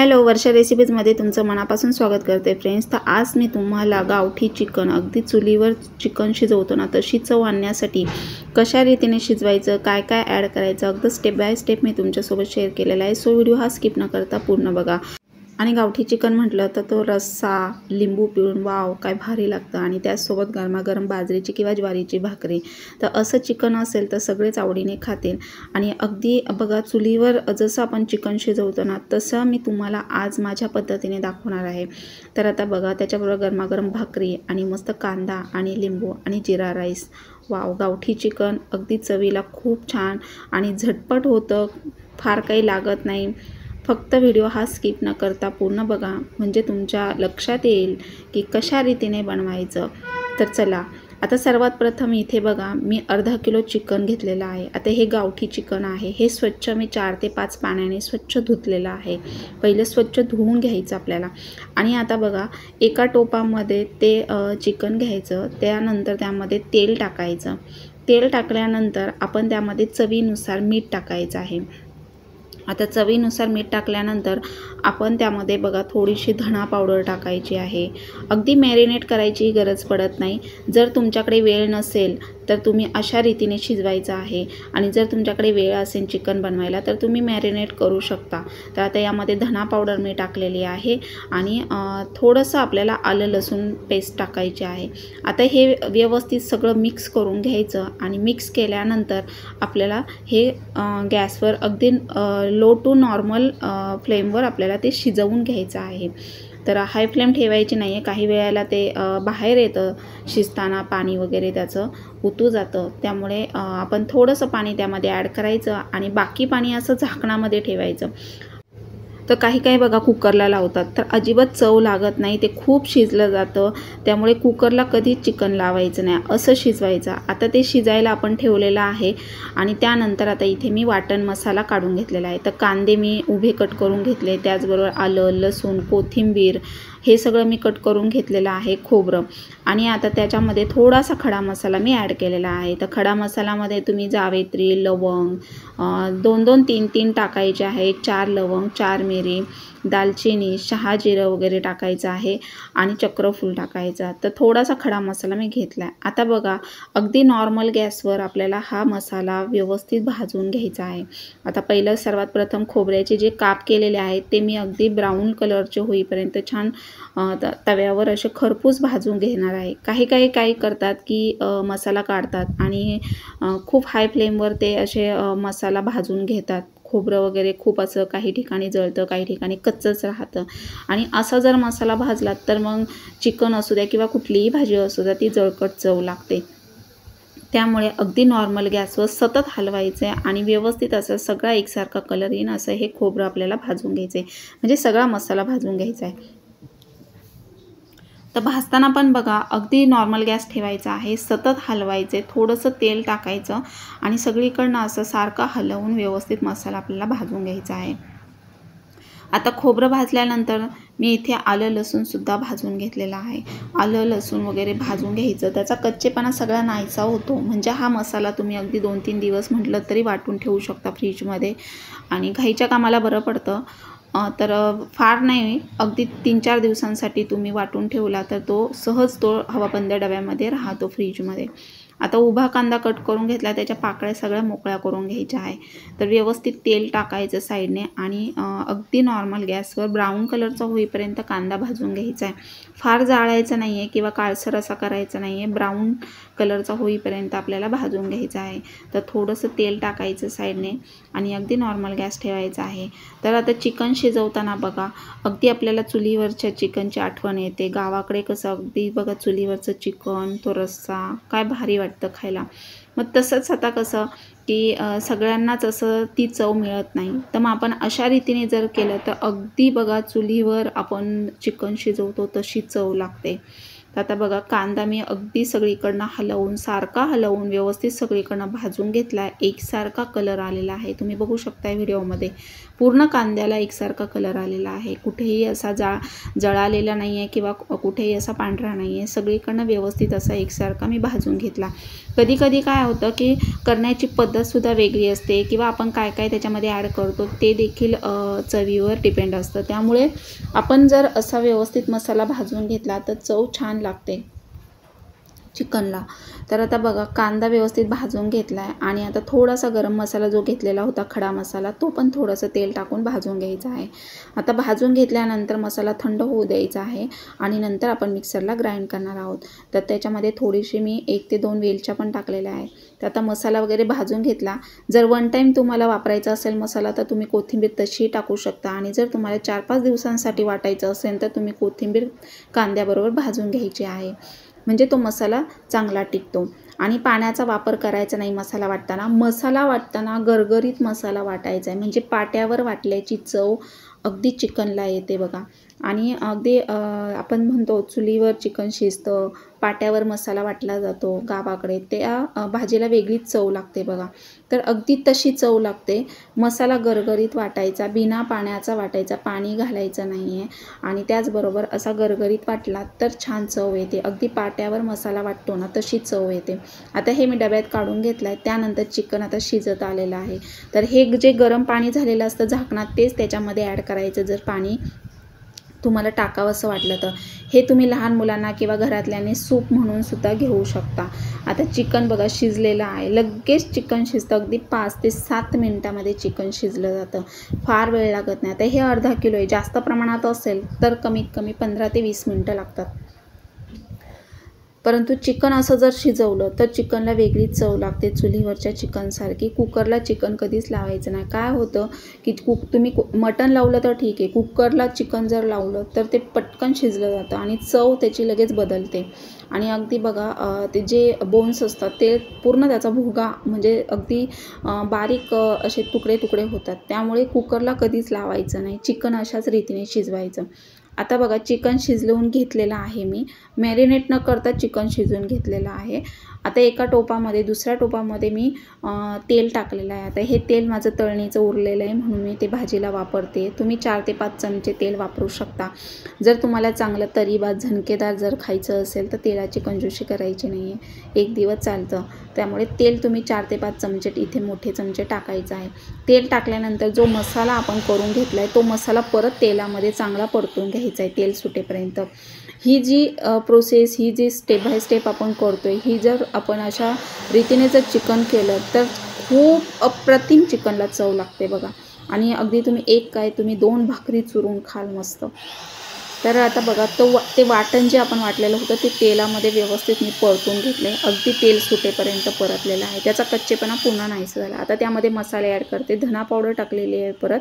Hello, वर्षा रेसिपीजमध्ये तुमचं मनापासून स्वागत करते फ्रेंड्स। तर आज मी तुम्हाला गावठी चिकन अगदी चुलीवर चिकन शिजवतो ना तशी चव आणण्यासाठी कशा रीतीने शिजवायचं, काय काय ॲड करायचं अगदी स्टेप बाय स्टेप मी तुमच्यासोबत शेअर केलेला आहे। सो व्हिडिओ हा स्किप न करता पूर्ण बघा। आणि गावठी चिकन म्हटलं तर तो रस्सा लिंबू पिळून वाव काय भारी लागतं, आणि त्यासोबत गरमागरम बाजरीची किंवा ज्वारीची भाकरी। तर असं चिकन असेल तर सगळेच आवडीने खातील। आणि अगदी बघा चुलीवर जसं आपण चिकन शिजवतो ना तसं मी तुम्हाला आज माझ्या पद्धतीने दाखवणार आहे। तर आता बघा त्याच्याबरोबर गरमागरम भाकरी आणि मस्त कांदा आणि लिंबू आणि जिरा राईस। वाव, गावठी चिकन अगदी चवीला खूप छान आणि झटपट होतं, फार काही लागत नाही। फक्त व्हिडिओ हा स्किप न करता पूर्ण बघा, म्हणजे तुमच्या लक्षात येईल की कशा रीतीने बनवायचं। तर चला, आता सर्वात प्रथम इथे बघा मी अर्धा किलो चिकन घेतलेलं आहे। आता हे गावठी चिकन आहे, हे स्वच्छ मी 4 ते 5 पाण्याने स्वच्छ धुतलेलं आहे। पहिले स्वच्छ धुवून घ्यायचं आपल्याला। आणि आता बघा एका टोपामध्ये ते चिकन घ्यायचं, त्यानंतर त्यामध्ये तेल टाकायचं। तेल टाकल्यानंतर आपण त्यामध्ये चवीनुसार मीठ टाकायचं आहे। आता चवीनुसार मीठ टाकल्यानंतर आपण त्यामध्ये बघा थोडीशी धणा पावडर टाकायची आहे। अगदी मॅरिनेट करायची गरज पडत नाही। जर तुमच्याकडे वेळ नसेल तर तुम्ही अशा रीतीने शिजवायचं आहे, आणि जर तुमच्याकडे वेळ असेल चिकन बनवायला तर तुम्ही मॅरिनेट करू शकता। तर आता यामध्ये धणा पावडर मी टाकलेली आहे, आणि थोडंसं आपल्याला आलं लसूण पेस्ट टाकायची आहे। आता हे व्यवस्थित सगळं मिक्स करून घ्यायचं, आणि मिक्स केल्यानंतर आपल्याला हे गॅसवर अगदी लो टू नॉर्मल फ्लेमवर आपल्याला ते शिजवून घ्यायचं आहे। तर हाय फ्लेम ठेवायची नाही आहे, काही वेळेला ते बाहेर येतं शिजताना, पाणी वगैरे त्याचं उतू जातं। त्यामुळे आपण थोडंसं पाणी त्यामध्ये ॲड करायचं, आणि बाकी पाणी असं झाकणामध्ये ठेवायचं। तर काही बघा कुकरला लावतात तर अजिबात चव लागत नाही, ते खूप शिजलं जातं। त्यामुळे कुकरला कधीच चिकन लावायचं नाही, असं शिजवायचं। आता ते शिजायला आपण ठेवलेलं आहे, आणि त्यानंतर आता इथे मी वाटण मसाला काढून घेतलेला आहे। तर कांदे मी उभे कट करून घेतले, त्याचबरोबर आलं लसूण कोथिंबीर हे सगळं मी कट करून घेतलेलं आहे, खोबरं। आणि आता त्याच्यामध्ये थोडासा खडा मसाला मी ॲड केलेला आहे। तर खडा मसाल्यामध्ये तुम्ही जावेत्री, लवंग 2-2, 3-3 टाकायचे आहे, 4 लवंग, 4 मिरी, दालचिनी, शहाजिरं वगैरे टाकायचं आहे, आणि चक्रफूल टाकायचा। तर थोडासा खडा मसाला मी घेतला आहे। आता बघा अगदी नॉर्मल गॅसवर आपल्याला हा मसाला व्यवस्थित भाजून घ्यायचा आहे। आता पहिलं सर्वात प्रथम खोबऱ्याचे जे काप केलेले आहेत ते मी अगदी ब्राऊन कलरचे होईपर्यंत छान तव्यावर असे खरपूस भाजून घेणार आहे। काही करतात की मसाला काढतात आणि खूप हाय फ्लेमवर ते असे मसाला भाजून घेतात। खोबरं वगैरे खूप असं काही ठिकाणी जळतं, काही ठिकाणी कच्चंच राहतं, आणि असा जर मसाला भाजला तर मग चिकन असू द्या किंवा कुठलीही भाजी असू द्या ती जळकट चव लागते। त्यामुळे अगदी नॉर्मल गॅसवर सतत हलवायचं आहे, आणि व्यवस्थित असं सगळा एकसारखा कलर येईन असं हे खोबरं आपल्याला भाजून घ्यायचं आहे, म्हणजे सगळा मसाला भाजून घ्यायचा आहे। तर भाजताना पण बघा अगदी नॉर्मल गॅस ठेवायचा आहे, सतत हलवायचे, थोडंसं तेल टाकायचं, आणि सगळीकडनं असं सारखं हलवून व्यवस्थित मसाला आपल्याला भाजून घ्यायचा आहे। आता खोबरं भाजल्यानंतर मी इथे आलं लसूणसुद्धा भाजून घेतलेला आहे। आलं लसूण वगैरे भाजून घ्यायचं, त्याचा कच्चेपणा सगळा नाहीसा होतो, म्हणजे हा मसाला तुम्ही अगदी 2-3 दिवस म्हटलं तरी वाटून ठेवू शकता फ्रीजमध्ये, आणि घाईच्या कामाला बरं पडतं। तर फार नाही, अगदी 3-4 दिवसांसाठी तुम्ही वाटून ठेवला तर तो सहज तो हवाबंद डब्यामध्ये राहतो फ्रीजमध्ये। आता उभा कांदा कट करून घेतला, त्याच्या पाकळ्या सगळ्या मोकळ्या करून घ्यायच्या आहे। तर व्यवस्थित तेल टाकायचं साईडने, आणि अगदी नॉर्मल गॅसवर ब्राऊन कलरचा होईपर्यंत कांदा भाजून घ्यायचा आहे। फार जाळायचं नाही आहे किंवा काळसर असा करायचा नाही आहे, ब्राऊन कलरचा होईपर्यंत आपल्याला भाजून घ्यायचा आहे। तर थोडंसं तेल टाकायचं साईडने, आणि अगदी नॉर्मल गॅस ठेवायचा आहे। तर आता चिकन शिजवताना बघा अगदी आपल्याला चुलीवरच्या चिकनची आठवण येते। गावाकडे कसं अगदी बघा चुलीवरचं चिकन, तो रस्सा काय भारी वाटतं खायला। मग तसंच आता कसं की सगळ्यांनाच असं ती चव मिळत नाही, तर मग आपण अशा रीतीने जर केलं तर अगदी बघा चुलीवर आपण चिकन शिजवतो तशी चव लागते। तर आता बघा कांदा मी अगदी सगळीकडनं हलवून सारखा हलवून व्यवस्थित सगळीकडनं भाजून घेतला आहे. एकसारखा कलर आलेला आहे, तुम्ही बघू शकता व्हिडिओमध्ये. पूर्ण कांद्याला एकसारखा कलर आलेला आहे, कुठेही असा जळालेला नाही आहे किंवा कुठेही असा पांढरा नाही आहे. सगळीकडनं व्यवस्थित असा एकसारखा मी भाजून घेतला. कधी कधी काय होतं की करण्याची पद्धतसुद्धा वेगळी असते किंवा आपण काय काय त्याच्यामध्ये ॲड करतो ते देखील चवीवर डिपेंड असतं. त्यामुळे आपण जर असा व्यवस्थित मसाला भाजून घेतला तर चव छान लागते चिकनला. तर आता बघा कांदा व्यवस्थित भाजून घेतला आहे आणि आता थोडासा गरम मसाला जो घेतलेला होता खडा मसाला तो पण थोडंसं तेल टाकून भाजून घ्यायचा आहे. आता भाजून घेतल्यानंतर मसाला थंड होऊ द्यायचा आहे आणि नंतर आपण मिक्सरला ग्राइंड करणार आहोत. तर त्याच्यामध्ये थोडीशी मी 1 ते 2 वेलच्या पण टाकलेल्या आहे. तर आता मसाला वगैरे भाजून घेतला. जर वन टाईम तुम्हाला वापरायचा असेल मसाला तर तुम्ही कोथिंबीर तशी टाकू शकता आणि जर तुम्हाला 4-5 दिवसांसाठी वाटायचं असेल तर तुम्ही कोथिंबीर कांद्याबरोबर भाजून घ्यायची आहे, म्हणजे तो मसाला चांगला टिकतो. आणि पाण्याचा वापर करायचा नाही मसाला वाटताना. मसाला वाटताना गरगरीत मसाला वाटायचा आहे, म्हणजे पाट्यावर वाटल्याची चव अगदी चिकनला येते बघा. आणि अगदी आपण म्हणतो चुलीवर चिकन शिजतं, पाट्यावर मसाला वाटला जातो गावाकडे, त्या भाजीला वेगळीच चव लागते बघा. तर अगदी तशी चव लागते. मसाला गरगरीत वाटायचा, बिना पाण्याचा वाटायचा, पाणी घालायचं नाही आहे. आणि त्याचबरोबर असा गरगरीत वाटला तर छान चव येते. अगदी पाट्यावर मसाला वाटतो ना तशी चव येते. आता हे मी डब्यात काढून घेतलं आहे. त्यानंतर चिकन आता शिजत आलेलं आहे. तर हे जे गरम पाणी झालेलं असतं झाकणात तेच त्याच्यामध्ये ॲड करायचं जर पाणी तुम्हाला टाकावं असं वाटलं तर. हे तुम्ही लहान मुलांना किंवा घरातल्याने सूप म्हणून सुद्धा घेऊ शकता. आता चिकन बघा शिजलेलं आहे. लगेच चिकन शिजतं, अगदी 5 ते 7 मिनिटामध्ये चिकन शिजलं जातं, फार वेळ लागत नाही. आता हे अर्धा किलो आहे, जास्त प्रमाणात असेल तर कमीत कमी 15 ते 20 मिनटं लागतात. परंतु चिकन असं जर शिजवलं तर चिकनला वेगळीच चव लागते चुलीवरच्या चिकनसारखी. कुकरला चिकन कधीच लावायचं नाही. काय होतं की तुम्ही मटण लावलं तर ठीक आहे, कुकरला चिकन जर लावलं तर ते पटकन शिजलं जातं आणि चव त्याची लगेच बदलते. आणि अगदी बघा ते जे बोन्स असतात ते पूर्ण त्याचा भुगा म्हणजे अगदी बारीक असे तुकडे तुकडे होतात. त्यामुळे कुकरला कधीच लावायचं नाही, चिकन अशाच रीतीने शिजवायचं. आता बघा चिकन शिजवून घेतलेलं आहे, मी मॅरिनेट न करता चिकन शिजवून घेतलेलं आहे. आता एका टोपामध्ये दुसऱ्या टोपामध्ये मी तेल टाकलेलं आहे. आता हे तेल माझं तळणीचं उरलेलं आहे म्हणून मी ते भाजीला वापरते. तुम्ही 4 ते 5 चमचे तेल वापरू शकता. जर तुम्हाला चांगलं तरीबात झणकेदार जर खायचं असेल तर तेलाची कंजूसी करायची नाही आहे, 1 दिवस चालतं. त्यामुळे तेल तुम्ही 4 ते 5 चमचे इथे मोठे चमचे टाकायचं आहे. तेल टाकल्यानंतर जो मसाला आपण करून घेतला आहे तो मसाला परत तेलामध्ये चांगला परतून घ्यायचा आहे तेल सुटेपर्यंत. ही जी प्रोसेस, ही जी स्टेप बाय स्टेप आपण करतो आहे, ही जर आपण अशा रीतीने जर चिकन केलं तर खूप अप्रतिम चिकनला चव लागते बघा. आणि अगदी तुम्ही तुम्ही 2 भाकरी चुरून खाल मस्त. तर आता बघा ते वाटण जे आपण वाटलेलं होतं ते तेलामध्ये व्यवस्थित मी परतून घेतले, अगदी तेल सुटेपर्यंत परतलेलं आहे, त्याचा कच्चेपणा पुन्हा नाहीसा झाला. आता त्यामध्ये मसाले ॲड करते. धना पावडर टाकलेली आहे, परत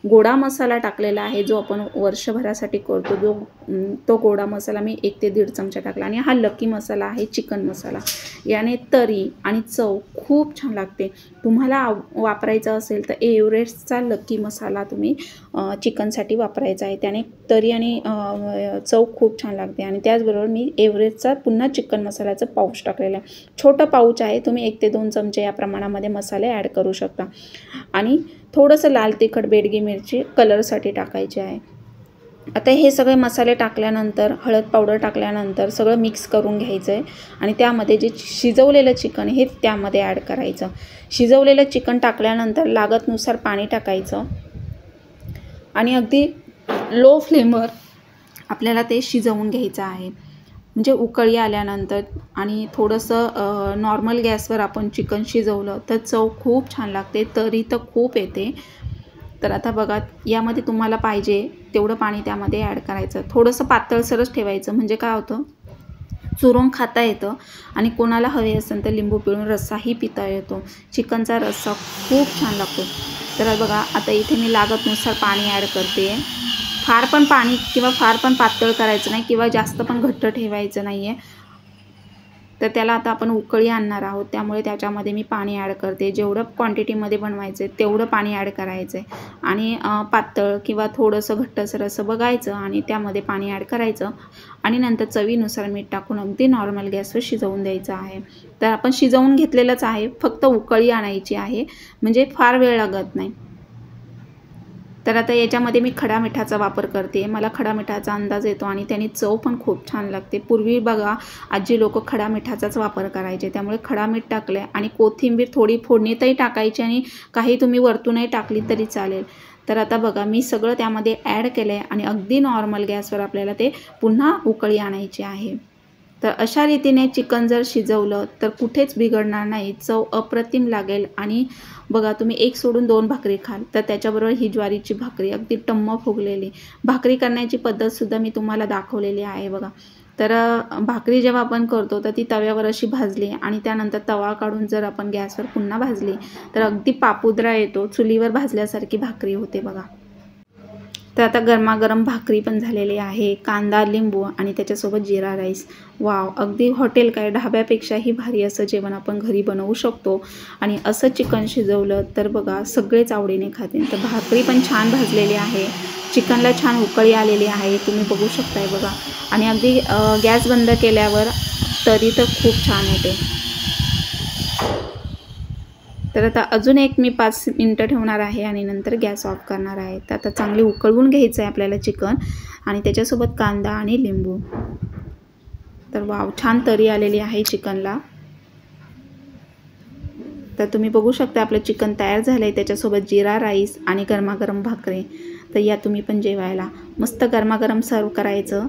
गोडा मसाला टाकलेला आहे जो आपण वर्षभरासाठी करतो, तो गोडा मसाला मी 1 ते 1.5 चमचा टाकला. आणि हा लकी मसाला आहे, चिकन मसाला. याने तरी आणि चव खूप छान लागते. तुम्हाला वापरायचा असेल तर एव्हरेस्टचा लकी मसाला तुम्ही चिकनसाठी वापरायचा आहे, त्याने तरी आणि चव खूप छान लागते. आणि त्याचबरोबर मी एव्हरेस्टचा पुन्हा चिकन मसाल्याचं पाऊच टाकलेलं आहे, छोटं पाऊच आहे, तुम्ही 1 ते 2 चमचे या प्रमाणामध्ये मसाले ॲड करू शकता. आणि थोडंसं लाल तिखट, बेडगी मिरची कलरसाठी टाकायची आहे. आता हे सगळे मसाले टाकल्यानंतर हळद पावडर टाकल्यानंतर सगळं मिक्स करून घ्यायचं आहे. आणि त्यामध्ये जे शिजवलेलं चिकन हे त्यामध्ये ॲड करायचं. शिजवलेलं चिकन टाकल्यानंतर लागतनुसार पाणी टाकायचं आणि अगदी लो फ्लेमवर आपल्याला ते शिजवून घ्यायचं आहे. म्हणजे उकळी आल्यानंतर आणि थोडंसं नॉर्मल गॅसवर आपण चिकन शिजवलं तर चव खूप छान लागते, तरी तर खूप येते. तर आता बघा यामध्ये तुम्हाला पाहिजे तेवढं पाणी त्यामध्ये ॲड करायचं. थोडंसं पातळसरच ठेवायचं, म्हणजे काय होतं चुरून खाता येतं. आणि कोणाला हवे असेल तर लिंबू पिळून रस्साही पिता येतो. चिकनचा रस्सा खूप छान लागतो. तर बघा आता इथे मी लागतनुसार पाणी ॲड करते. फार पण पाणी किंवा फार पण पातळ करायचं नाही किंवा जास्त पण घट्ट ठेवायचं नाही आहे. तर त्याला आता आपण उकळी आणणार आहोत, त्यामुळे त्याच्यामध्ये मी पाणी ॲड करते। जेवढं क्वांटिटीमध्ये बनवायचं आहे तेवढं पाणी ॲड करायचं आहे आणि पातळ किंवा थोडंसं घट्टसर असं बघायचं आणि त्यामध्ये पाणी ॲड करायचं आणि नंतर चवीनुसार मीठ टाकून अगदी नॉर्मल गॅसवर शिजवून द्यायचं आहे। तर आपण शिजवून घेतलेलंच आहे, फक्त उकळी आणायची आहे, म्हणजे फार वेळ लागत नाही। तर आता याच्यामध्ये मी खडा मिठाचा वापर करते। मला खडा मिठाचा अंदाज येतो आणि त्याने चव पण खूप छान लागते। पूर्वी बघा आजी लोक खडा मिठाचाच वापर करायचे, त्यामुळे खडा मीठ टाकले आणि कोथिंबीर थोडी फोडणीतही टाकायची आणि काही तुम्ही वरतूनही टाकली तरी चालेल। तर आता बघा मी सगळं त्यामध्ये ॲड केलं आहे आणि अगदी नॉर्मल गॅसवर आपल्याला ते पुन्हा उकळी आणायची आहे। तर अशा रीतीने चिकन जर शिजवलं तर कुठेच बिघडणार नाही, चव अप्रतिम लागेल। आणि बघा तुम्ही एक सोडून 2 भाकरी खाल तर त्याच्याबरोबर ही ज्वारीची भाकरी अगदी टम्म फुगलेली भाकरी करण्याची पद्धतसुद्धा मी तुम्हाला दाखवलेली आहे बघा। तर भाकरी जेव्हा आपण करतो तर ती तव्यावर अशी भाजली आणि त्यानंतर तवा काढून जर आपण गॅसवर पुन्हा भाजली तर अगदी पापुद्रा येतो, चुलीवर भाजल्यासारखी भाकरी होते बघा। तर आता गरमागरम भाकरी पण झालेली आहे, कांदा लिंबू आणि त्याच्यासोबत जीरा राईस। वाव, अगदी हॉटेल काय ढाब्यापेक्षाही भारी असं जेवण आपण घरी बनवू शकतो। आणि असं चिकन शिजवलं तर बघा सगळेच आवडीने खातील। तर भाकरी पण छान भाजलेली आहे, चिकनला छान उकळी आलेली आहे, तुम्ही बघू शकताय बघा। आणि अगदी गॅस बंद केल्यावर तरी तर खूप छान येते। तर आता अजून एक मी 5 मिनिटं ठेवणार आहे आणि नंतर गॅस ऑफ करणार आहे। तर आता चांगले उकळवून घ्यायचं आहे आपल्याला चिकन आणि त्याच्यासोबत कांदा आणि लिंबू। तर वाव, छान तरी आलेली आहे चिकनला। तर तुम्ही बघू शकता आपलं चिकन तयार झालं आहे, त्याच्यासोबत जीरा राईस आणि गरमागरम भाकरी। तर या तुम्ही पण जेवायला मस्त गरमागरम सर्व करायचं।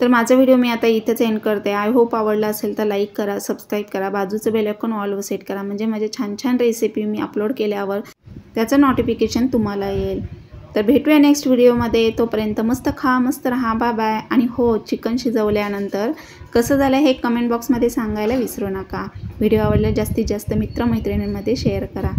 तर माझा व्हिडिओ मी आता इथेच एंड करते। आय होप आवडला असेल तर लाईक करा, सबस्क्राईब करा, बाजूचं बेल आयकॉन ऑलवर सेट करा, म्हणजे माझे छान छान रेसिपी मी अपलोड केल्यावर त्याचं नोटिफिकेशन तुम्हाला येईल। तर भेटूया नेक्स्ट व्हिडिओमध्ये, तोपर्यंत मस्त खा, मस्त राहा, बाय बाय। आणि हो, चिकन शिजवल्यानंतर कसं झालं हे कमेंट बॉक्समध्ये सांगायला विसरू नका। व्हिडिओ आवडल्यास जास्तीत जास्त मित्रमैत्रिणींमध्ये शेअर करा।